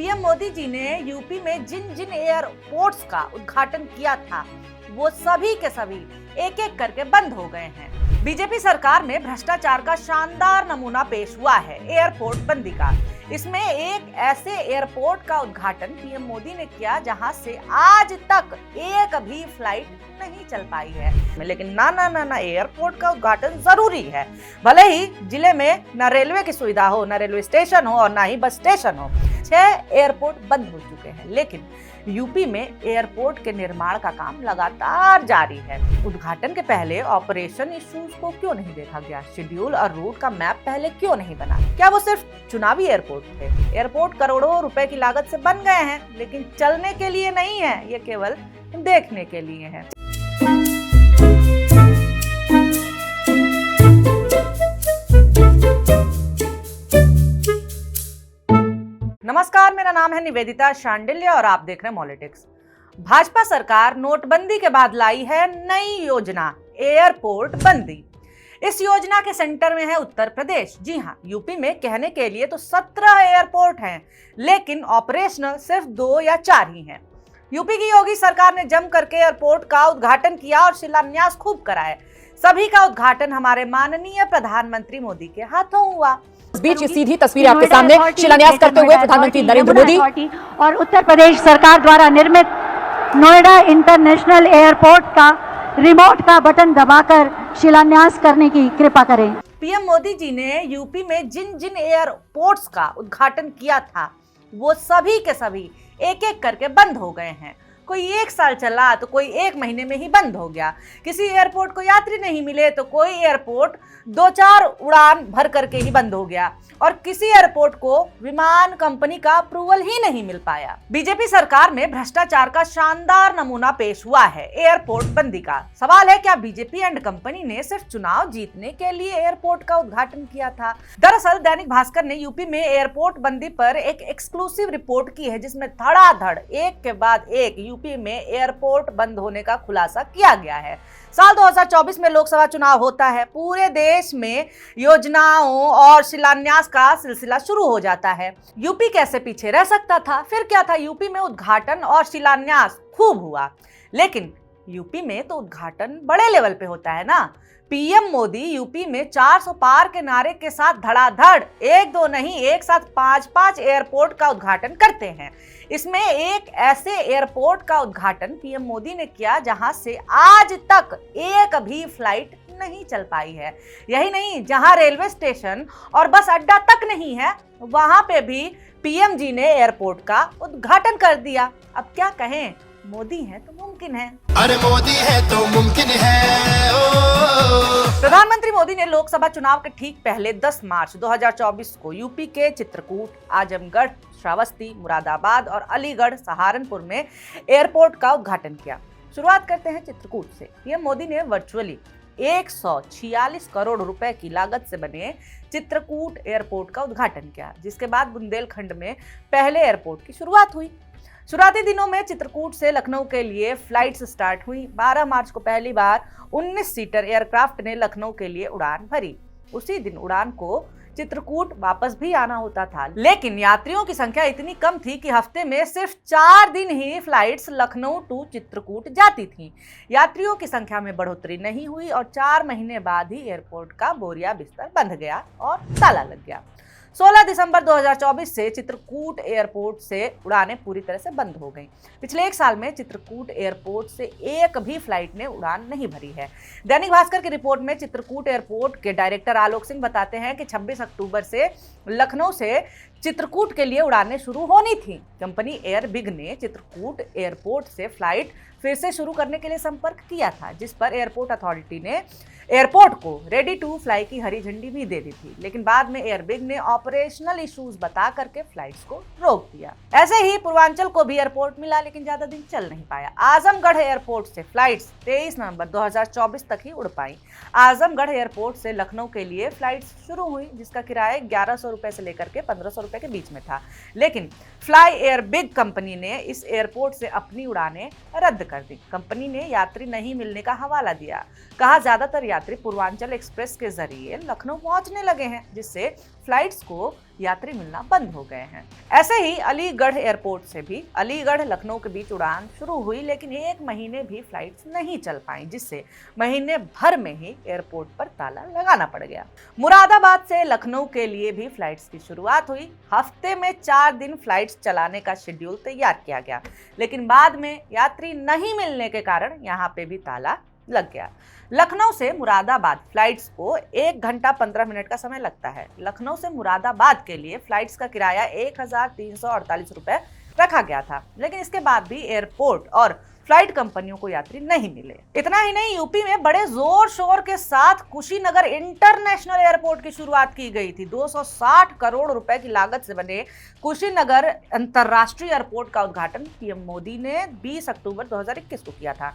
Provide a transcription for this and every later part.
PM Modi ji ने UP में जिन जिन airports का उद्घाटन किया था वो सभी के सभी एक एक करके बंद हो गए हैं। बीजेपी सरकार में भ्रष्टाचार का शानदार नमूना पेश हुआ है एयरपोर्ट बंदी का। इसमें एक ऐसे एयरपोर्ट का उद्घाटन पीएम मोदी ने किया जहां से आज तक एक भी फ्लाइट नहीं चल पाई है। लेकिन ना एयरपोर्ट का उद्घाटन जरूरी है। भले ही जिले में न रेलवे की सुविधा हो, न रेलवे स्टेशन हो और न ही बस स्टेशन हो। 6 एयरपोर्ट बंद हो चुके हैं, लेकिन यूपी में एयरपोर्ट के निर्माण का काम लगातार जारी है। उद्घाटन के पहले ऑपरेशन इश्यूज को क्यों नहीं देखा गया? शेड्यूल और रूट का मैप पहले क्यों नहीं बना? क्या वो सिर्फ चुनावी एयरपोर्ट थे? एयरपोर्ट करोड़ों रुपए की लागत से बन गए हैं, लेकिन चलने के लिए नहीं है, ये केवल देखने के लिए है। नमस्कार, मेरा नाम है निवेदिता शांडिल्य और आप देख रहे हैं पॉलिटिक्स। भाजपा सरकार नोटबंदी के बाद लाई है नई योजना एयरपोर्ट बंदी। इस योजना के सेंटर में है उत्तर प्रदेश। जी हाँ, यूपी में कहने के लिए तो 17 एयरपोर्ट हैं, लेकिन ऑपरेशनल सिर्फ 2 या 4 ही हैं। यूपी की योगी सरकार ने जम करके एयरपोर्ट का उद्घाटन किया और शिलान्यास खूब कराए। सभी का उद्घाटन हमारे माननीय प्रधानमंत्री मोदी के हाथों हुआ। इस बीच ये सीधी तस्वीर आपके सामने शिलान्यास करते हुए प्रधानमंत्री नरेंद्र मोदी और उत्तर प्रदेश सरकार द्वारा निर्मित नोएडा इंटरनेशनल एयरपोर्ट का रिमोट का बटन दबाकर शिलान्यास करने की कृपा करें। पीएम मोदी जी ने यूपी में जिन जिन एयरपोर्ट्स का उद्घाटन किया था वो सभी के सभी एक एक करके बंद हो गए हैं। कोई 1 साल चला तो कोई 1 महीने में ही बंद हो गया। किसी एयरपोर्ट को यात्री नहीं मिले तो कोई एयरपोर्ट 2-4 उड़ान भर करके ही बंद हो गया और किसी एयरपोर्ट को विमान कंपनी का अप्रूवल ही नहीं मिल पाया। बीजेपी सरकार में भ्रष्टाचार का शानदार नमूना पेश हुआ है एयरपोर्ट बंदी का। सवाल है, क्या बीजेपी एंड कंपनी ने सिर्फ चुनाव जीतने के लिए एयरपोर्ट का उद्घाटन किया था? दरअसल दैनिक भास्कर ने यूपी में एयरपोर्ट बंदी पर एक एक्सक्लूसिव रिपोर्ट की है, जिसमें धड़ाधड़ एक के बाद एक यूपी में एयरपोर्ट बंद होने का खुलासा किया गया है। साल 2024 में लोकसभा चुनाव होता है। पूरे देश में योजनाओं और शिलान्यास का सिलसिला शुरू हो जाता है। यूपी कैसे पीछे रह सकता था? फिर क्या था, यूपी में उद्घाटन और शिलान्यास खूब हुआ, लेकिन यूपी में तो उद्घाटन बड़े लेवल पे होता है ना। पीएम मोदी यूपी में 400 पार के नारे के साथ धड़ाधड़ 1-2 नहीं, एक साथ 5-5 एयरपोर्ट का उद्घाटन करते हैं। इसमें एक ऐसे एयरपोर्ट का उद्घाटन पीएम मोदी ने किया जहां से आज तक एक भी फ्लाइट नहीं चल पाई है। यही नहीं, जहां रेलवे स्टेशन और बस अड्डा तक नहीं है, वहां पे भी पीएम जी ने एयरपोर्ट का उद्घाटन कर दिया। अब क्या कहें, मोदी है तो मुमकिन है। अरे मोदी है तो मुमकिन है। प्रधानमंत्री मोदी ने लोकसभा चुनाव के ठीक पहले 10 मार्च 2024 को यूपी के चित्रकूट, आजमगढ़, श्रावस्ती, मुरादाबाद और अलीगढ़, सहारनपुर में एयरपोर्ट का उद्घाटन किया। शुरुआत करते हैं चित्रकूट से। पीएम मोदी ने वर्चुअली 146 करोड़ रुपए की लागत से बने चित्रकूट एयरपोर्ट का उद्घाटन किया, जिसके बाद बुंदेलखंड में पहले एयरपोर्ट की शुरुआत हुई। शुरुआती दिनों में चित्रकूट से लखनऊ के लिए फ्लाइट्स स्टार्ट हुई। 12 मार्च को पहली बार 19 सीटर एयरक्राफ्ट ने लखनऊ के लिए उड़ान भरी। उसी दिन उड़ान को चित्रकूट वापस भी आना होता था, लेकिन यात्रियों की संख्या इतनी कम थी कि हफ्ते में सिर्फ 4 दिन ही फ्लाइट्स लखनऊ टू चित्रकूट जाती थीं। यात्रियों की संख्या में बढ़ोतरी नहीं हुई और 4 महीने बाद ही एयरपोर्ट का बोरिया बिस्तर बंध गया और ताला लग गया। 16 दिसंबर 2024 से चित्रकूट एयरपोर्ट से उड़ानें पूरी तरह से बंद हो गईं। पिछले 1 साल में चित्रकूट एयरपोर्ट से एक भी फ्लाइट ने उड़ान नहीं भरी है। दैनिक भास्कर की रिपोर्ट में चित्रकूट एयरपोर्ट के डायरेक्टर आलोक सिंह बताते हैं कि 26 अक्टूबर से लखनऊ से चित्रकूट के लिए उड़ानें शुरू होनी थी। कंपनी एयरबिग ने चित्रकूट एयरपोर्ट से फ्लाइट फिर से शुरू करने के लिए संपर्क किया था, जिस पर एयरपोर्ट अथॉरिटी ने एयरपोर्ट को रेडी टू फ्लाई की हरी झंडी भी दे दी थी, लेकिन बाद में एयरबिग ने ऑपरेशनल इश्यूज बता करके फ्लाइट्स को रोक दिया। ऐसे ही पूर्वांचल को भी एयरपोर्ट मिला, लेकिन ज्यादा दिन चल नहीं पाया। आजमगढ़ एयरपोर्ट से फ्लाइट्स 23 नवंबर 2024 तक ही उड़ पाई। आजमगढ़ एयरपोर्ट से लखनऊ के लिए फ्लाइट्स शुरू हुई, जिसका किराया 1100 रुपए से लेकर के 1500 रुपए के बीच में था, लेकिन फ्लाई एयरबिग कंपनी ने इस एयरपोर्ट से अपनी उड़ानें रद्द कर दी। कंपनी ने यात्री नहीं मिलने का हवाला दिया। कहा, ज्यादातर यात्री पूर्वांचल एक्सप्रेस के जरिए लखनऊ पहुंचने लगे हैं, जिससे फ्लाइट्स को यात्री मिलना बंद हो गए हैं। ऐसे ही अलीगढ़ एयरपोर्ट से भी अलीगढ़ लखनऊ के बीच उड़ान शुरू हुई, लेकिन 1 महीने भी फ्लाइट्स नहीं चल पाई, जिससे महीने भर में ही एयरपोर्ट पर ताला लगाना पड़ गया। मुरादाबाद से लखनऊ के लिए भी फ्लाइट्स की शुरुआत हुई। हफ्ते में 4 दिन फ्लाइट्स चलाने का शेड्यूल तैयार किया गया, लेकिन बाद में यात्री नहीं मिलने के कारण यहाँ पे भी ताला लग गया। लखनऊ से मुरादाबाद फ्लाइट्स को 1 घंटा 15 मिनट का समय लगता है। लखनऊ से मुरादाबाद के लिए फ्लाइट्स का किराया 1348 रुपए रखा गया था, लेकिन इसके बाद भी एयरपोर्ट और फ्लाइट कंपनियों को यात्री नहीं मिले। इतना ही नहीं, यूपी में बड़े जोर शोर के साथ कुशीनगर इंटरनेशनल एयरपोर्ट की शुरुआत की गई थी। 260 करोड़ रुपए की लागत से बने कुशीनगर अंतरराष्ट्रीय एयरपोर्ट का उद्घाटन पीएम मोदी ने 20 अक्टूबर 2021 को किया था।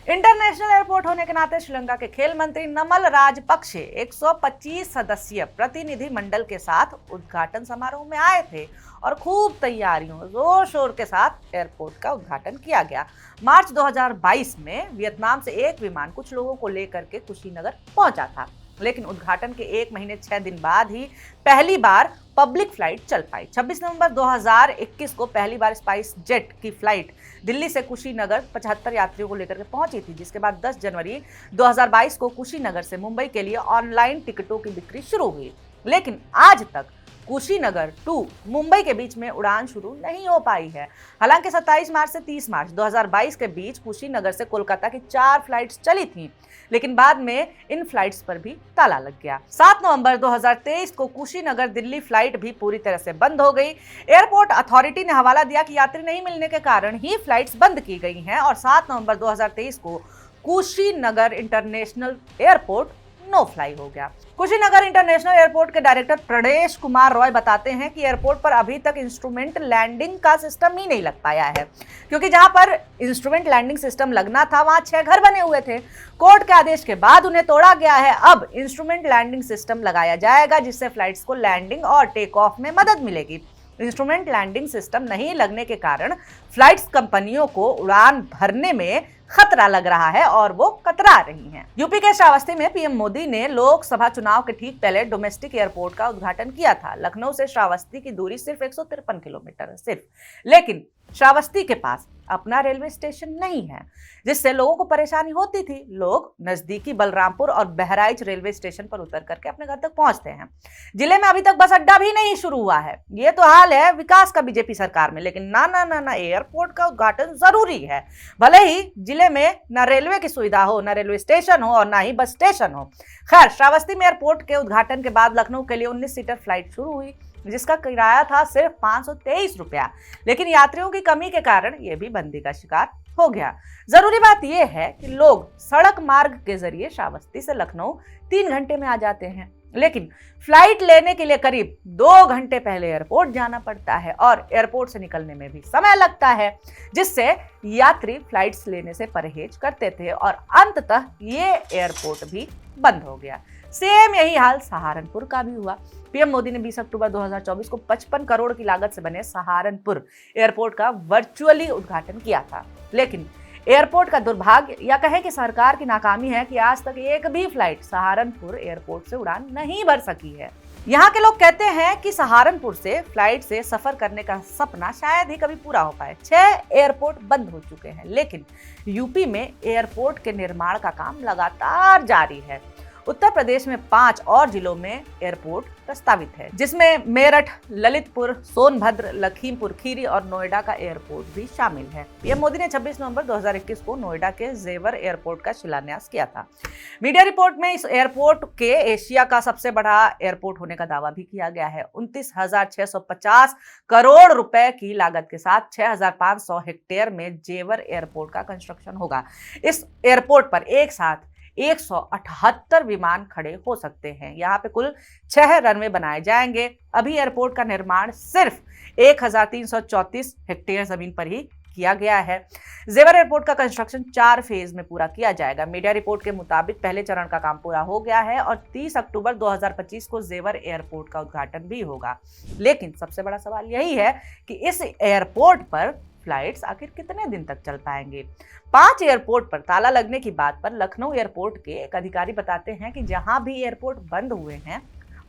इंटरनेशनल एयरपोर्ट होने के नाते श्रीलंका के खेल मंत्री नमल राजपक्षे 125 सदस्यीय प्रतिनिधि मंडल के साथ उद्घाटन समारोह में आए थे और खूब तैयारियों जोर शोर के साथ एयरपोर्ट का उद्घाटन किया गया। मार्च 2022 में वियतनाम से एक विमान कुछ लोगों को लेकर के कुशीनगर पहुंचा था, लेकिन उद्घाटन के 1 महीने 6 दिन बाद ही पहली बार पब्लिक फ्लाइट चल पाई। 26 नवंबर 2021 को पहली बार स्पाइस जेट की फ्लाइट दिल्ली से कुशीनगर 75 यात्रियों को लेकर के पहुंची थी, जिसके बाद 10 जनवरी 2022 को कुशीनगर से मुंबई के लिए ऑनलाइन टिकटों की बिक्री शुरू हुई, लेकिन आज तक कुशीनगर टू मुंबई के बीच में उड़ान शुरू नहीं हो पाई है। हालांकि 27 मार्च से 30 मार्च 2022 के बीच कुशीनगर से कोलकाता की 4 फ्लाइट्स चली थीं, लेकिन बाद में इन फ्लाइट्स पर भी ताला लग गया। 7 नवंबर 2023 को कुशीनगर दिल्ली फ्लाइट भी पूरी तरह से बंद हो गई। एयरपोर्ट अथॉरिटी ने हवाला दिया कि यात्री नहीं मिलने के कारण ही फ्लाइट्स बंद की गई हैं और 7 नवंबर 2023 को Kushinagar international airport no fly हो गया। कुशीनगर इंटरनेशनल एयरपोर्ट के डायरेक्टर प्रणेश कुमार रॉय बताते हैं कि एयरपोर्ट पर अभी तक इंस्ट्रूमेंट लैंडिंग का सिस्टम ही नहीं लग पाया है, क्योंकि जहां पर इंस्ट्रूमेंट लैंडिंग सिस्टम लगना था वहां 6 घर बने हुए थे। कोर्ट के आदेश के बाद उन्हें तोड़ा गया है। अब इंस्ट्रूमेंट लैंडिंग सिस्टम लगाया जाएगा, जिससे फ्लाइट्स को लैंडिंग और टेक ऑफ में मदद मिलेगी। इंस्ट्रूमेंट लैंडिंग सिस्टम नहीं लगने के कारण फ्लाइट्स कंपनियों को उड़ान भरने में खतरा लग रहा है और वो कतरा रही हैं। यूपी के श्रावस्ती में पीएम मोदी ने लोकसभा चुनाव के ठीक पहले डोमेस्टिक एयरपोर्ट का उद्घाटन किया था। लखनऊ से श्रावस्ती की दूरी सिर्फ 153 किलोमीटर है सिर्फ, लेकिन श्रावस्ती के पास अपना रेलवे स्टेशन नहीं है, जिससे लोगों को परेशानी होती थी। लोग नजदीकी बलरामपुर और बहराइच रेलवे स्टेशन पर उतर करके अपने घर तक पहुंचते हैं। जिले में अभी तक बस अड्डा भी नहीं शुरू हुआ है। ये तो हाल है विकास का बीजेपी सरकार में, लेकिन ना एयरपोर्ट का उद्घाटन जरूरी है। भले ही जिले में न रेलवे की सुविधा हो, न रेलवे स्टेशन हो और न ही बस स्टेशन हो। खैर, श्रावस्ती में एयरपोर्ट के उद्घाटन के बाद लखनऊ के लिए 19 सीटर फ्लाइट शुरू हुई, जिसका किराया था सिर्फ 523 रुपया, लेकिन यात्रियों की कमी के कारण यह भी बंदी का शिकार हो गया। जरूरी बात यह है कि लोग सड़क मार्ग के जरिए श्रावस्ती से लखनऊ 3 घंटे में आ जाते हैं, लेकिन फ्लाइट लेने के लिए करीब 2 घंटे पहले एयरपोर्ट जाना पड़ता है और एयरपोर्ट से निकलने में भी समय लगता है, जिससे यात्री फ्लाइट्स लेने से परहेज करते थे और अंततः ये एयरपोर्ट भी बंद हो गया। सेम यही हाल सहारनपुर का भी हुआ। पीएम मोदी ने 20 अक्टूबर 2024 को 55 करोड़ की लागत से बने सहारनपुर एयरपोर्ट का वर्चुअली उद्घाटन किया था, लेकिन एयरपोर्ट का दुर्भाग्य या कहें कि सरकार की नाकामी है कि आज तक एक भी फ्लाइट सहारनपुर एयरपोर्ट से उड़ान नहीं भर सकी है। यहाँ के लोग कहते हैं कि सहारनपुर से फ्लाइट से सफर करने का सपना शायद ही कभी पूरा हो पाए। 6 एयरपोर्ट बंद हो चुके हैं, लेकिन यूपी में एयरपोर्ट के निर्माण का काम लगातार जारी है। उत्तर प्रदेश में 5 और जिलों में एयरपोर्ट प्रस्तावित है, जिसमें मेरठ, ललितपुर, सोनभद्र, लखीमपुर खीरी और नोएडा का एयरपोर्ट भी शामिल है। पीएम मोदी ने 26 नवंबर 2021 को नोएडा के जेवर एयरपोर्ट का शिलान्यास किया था। मीडिया रिपोर्ट में इस एयरपोर्ट के एशिया का सबसे बड़ा एयरपोर्ट होने का दावा भी किया गया है। 29,650 करोड़ रुपए की लागत के साथ 6,500 हेक्टेयर में जेवर एयरपोर्ट का कंस्ट्रक्शन होगा। इस एयरपोर्ट पर एक साथ 178 विमान खड़े हो सकते हैं। यहाँ पे कुल 6 रनवे बनाए जाएंगे। अभी एयरपोर्ट का निर्माण सिर्फ 1,334 हेक्टेयर जमीन पर ही किया गया है। जेवर एयरपोर्ट का कंस्ट्रक्शन 4 फेज में पूरा किया जाएगा। मीडिया रिपोर्ट के मुताबिक पहले चरण का काम पूरा हो गया है और 30 अक्टूबर 2025 को जेवर एयरपोर्ट का उद्घाटन भी होगा। लेकिन सबसे बड़ा सवाल यही है कि इस एयरपोर्ट पर फ्लाइट्स आखिर कितने दिन तक चल पाएंगे। 5 एयरपोर्ट पर ताला लगने की बात पर लखनऊ एयरपोर्ट के एक अधिकारी बताते हैं कि जहां भी एयरपोर्ट बंद हुए हैं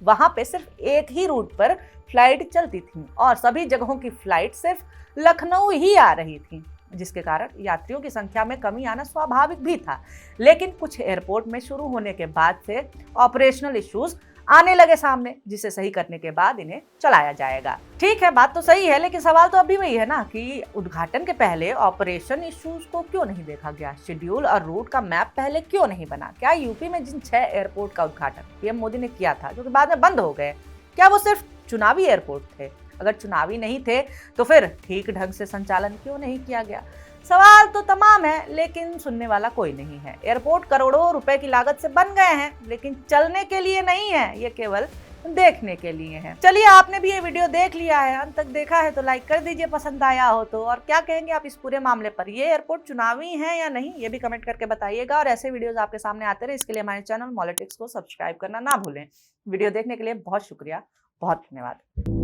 वहां पे सिर्फ एक ही रूट पर फ्लाइट चलती थी और सभी जगहों की फ्लाइट सिर्फ लखनऊ ही आ रही थी, जिसके कारण यात्रियों की संख्या में कमी आना स्वाभाविक भी था। लेकिन कुछ एयरपोर्ट में शुरू होने के बाद से ऑपरेशनल इश्यूज आने लगे सामने, जिसे सही करने के बाद इन्हें चलाया जाएगा। ठीक है, बात तो सही है, लेकिन सवाल तो अभी वही है ना कि उद्घाटन के पहले ऑपरेशन इश्यूज को क्यों नहीं देखा गया? शेड्यूल और रूट का मैप पहले क्यों नहीं बना? क्या यूपी में जिन 6 एयरपोर्ट का उद्घाटन पीएम मोदी ने किया था, जो कि बाद में बंद हो गए, क्या वो सिर्फ चुनावी एयरपोर्ट थे? अगर चुनावी नहीं थे तो फिर ठीक ढंग से संचालन क्यों नहीं किया गया? सवाल तो तमाम है, लेकिन सुनने वाला कोई नहीं है। एयरपोर्ट करोड़ों रुपए की लागत से बन गए हैं, लेकिन चलने के लिए नहीं है, ये केवल देखने के लिए है। चलिए, आपने भी ये वीडियो देख लिया है, अंत तक देखा है तो लाइक कर दीजिए पसंद आया हो तो, और क्या कहेंगे आप इस पूरे मामले पर? ये एयरपोर्ट चुनावी है या नहीं, ये भी कमेंट करके बताइएगा। और ऐसे वीडियोस आपके सामने आते रहे, इसके लिए हमारे चैनल मॉलिटिक्स को सब्सक्राइब करना ना भूलें। वीडियो देखने के लिए बहुत शुक्रिया, बहुत धन्यवाद।